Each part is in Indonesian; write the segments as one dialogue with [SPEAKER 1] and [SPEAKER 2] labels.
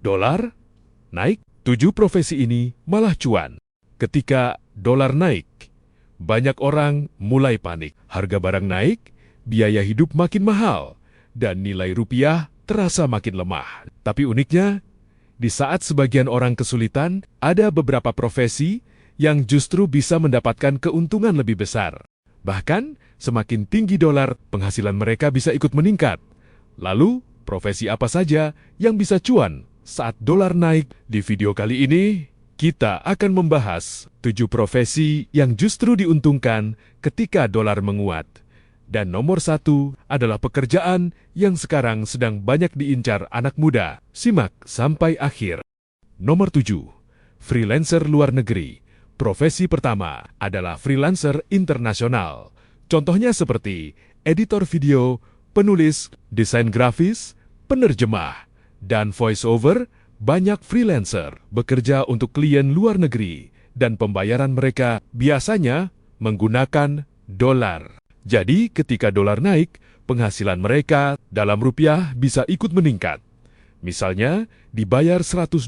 [SPEAKER 1] Dolar naik, 7 profesi ini malah cuan. Ketika dolar naik, banyak orang mulai panik. Harga barang naik, biaya hidup makin mahal, dan nilai rupiah terasa makin lemah. Tapi uniknya, di saat sebagian orang kesulitan, ada beberapa profesi yang justru bisa mendapatkan keuntungan lebih besar. Bahkan, semakin tinggi dolar, penghasilan mereka bisa ikut meningkat. Lalu, profesi apa saja yang bisa cuan saat dolar naik? Di video kali ini, kita akan membahas 7 profesi yang justru diuntungkan ketika dolar menguat. Dan nomor 1 adalah pekerjaan yang sekarang sedang banyak diincar anak muda. Simak sampai akhir. Nomor 7, freelancer luar negeri. Profesi pertama adalah freelancer internasional. Contohnya seperti editor video, penulis, desain grafis, penerjemah, dan voice-over. Banyak freelancer bekerja untuk klien luar negeri, dan pembayaran mereka biasanya menggunakan dolar. Jadi, ketika dolar naik, penghasilan mereka dalam rupiah bisa ikut meningkat. Misalnya, dibayar $100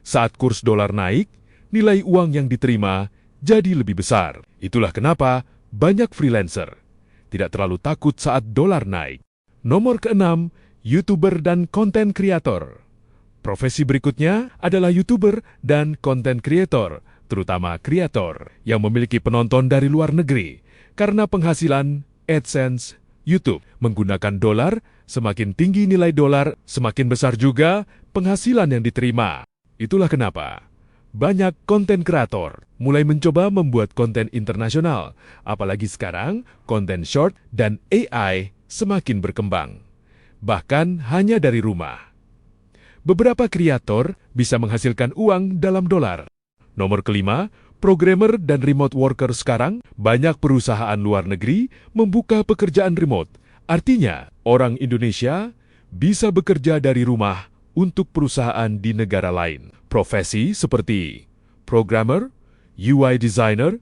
[SPEAKER 1] saat kurs dolar naik, nilai uang yang diterima jadi lebih besar. Itulah kenapa banyak freelancer tidak terlalu takut saat dolar naik. Nomor ke-6, YouTuber dan konten kreator. Profesi berikutnya adalah YouTuber dan konten kreator, terutama kreator yang memiliki penonton dari luar negeri. Karena penghasilan AdSense YouTube menggunakan dolar, semakin tinggi nilai dolar, semakin besar juga penghasilan yang diterima. Itulah kenapa banyak konten kreator mulai mencoba membuat konten internasional, apalagi sekarang konten short dan AI semakin berkembang, bahkan hanya dari rumah. Beberapa kreator bisa menghasilkan uang dalam dolar. Nomor ke-5, programmer dan remote worker. Sekarang, banyak perusahaan luar negeri membuka pekerjaan remote. Artinya, orang Indonesia bisa bekerja dari rumah untuk perusahaan di negara lain. Profesi seperti programmer, UI designer,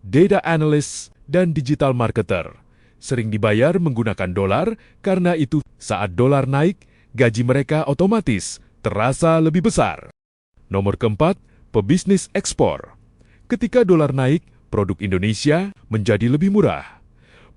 [SPEAKER 1] data analyst, dan digital marketer sering dibayar menggunakan dolar. Karena itu, saat dolar naik, gaji mereka otomatis terasa lebih besar. Nomor ke-4, pebisnis ekspor. Ketika dolar naik, produk Indonesia menjadi lebih murah.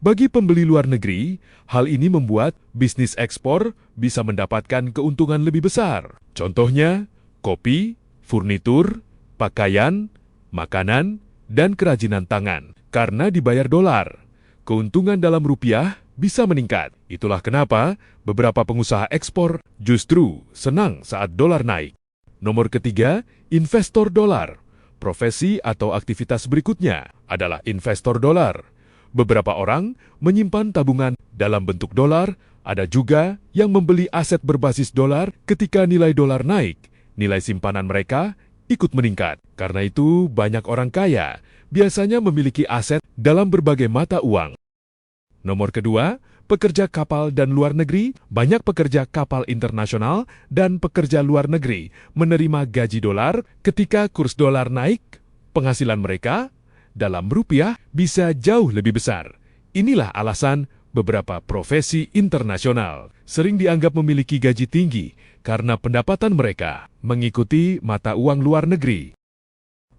[SPEAKER 1] Bagi pembeli luar negeri, hal ini membuat bisnis ekspor bisa mendapatkan keuntungan lebih besar. Contohnya, kopi, furnitur, pakaian, makanan, dan kerajinan tangan. Karena dibayar dolar, keuntungan dalam rupiah bisa meningkat. Itulah kenapa beberapa pengusaha ekspor justru senang saat dolar naik. Nomor ke-3, investor dolar. Profesi atau aktivitas berikutnya adalah investor dolar. Beberapa orang menyimpan tabungan dalam bentuk dolar, ada juga yang membeli aset berbasis dolar. Ketika nilai dolar naik, nilai simpanan mereka ikut meningkat. Karena itu, banyak orang kaya biasanya memiliki aset dalam berbagai mata uang. Nomor kedua, pekerja kapal dan luar negeri. Banyak pekerja kapal internasional dan pekerja luar negeri menerima gaji dolar. Ketika kurs dolar naik, penghasilan mereka dalam rupiah bisa jauh lebih besar. Inilah alasan beberapa profesi internasional sering dianggap memiliki gaji tinggi karena pendapatan mereka mengikuti mata uang luar negeri.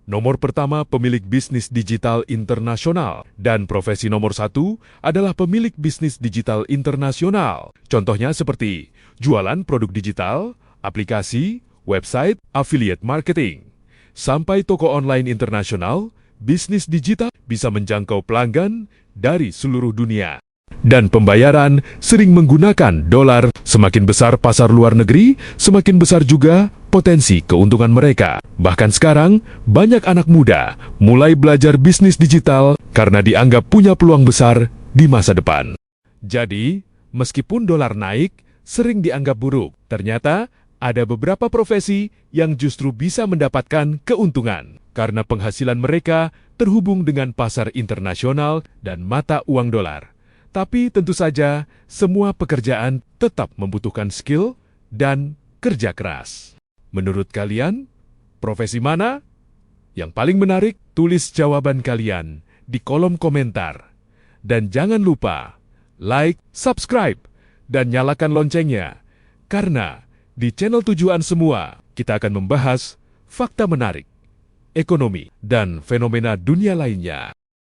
[SPEAKER 1] Nomor pertama, pemilik bisnis digital internasional. Dan profesi nomor 1 adalah pemilik bisnis digital internasional. Contohnya seperti jualan produk digital, aplikasi, website, affiliate marketing. Sampai toko online internasional, bisnis digital bisa menjangkau pelanggan dari seluruh dunia. Dan pembayaran sering menggunakan dolar. Semakin besar pasar luar negeri, semakin besar juga potensi keuntungan mereka. Bahkan sekarang, banyak anak muda mulai belajar bisnis digital karena dianggap punya peluang besar di masa depan. Jadi, meskipun dolar naik, sering dianggap buruk. Ternyata, ada beberapa profesi yang justru bisa mendapatkan keuntungan karena penghasilan mereka terhubung dengan pasar internasional dan mata uang dolar. Tapi tentu saja, semua pekerjaan tetap membutuhkan skill dan kerja keras. Menurut kalian, profesi mana yang paling menarik? Tulis jawaban kalian di kolom komentar. Dan jangan lupa like, subscribe, dan nyalakan loncengnya. Karena di channel Tujuan Semua, kita akan membahas fakta menarik, ekonomi, dan fenomena dunia lainnya.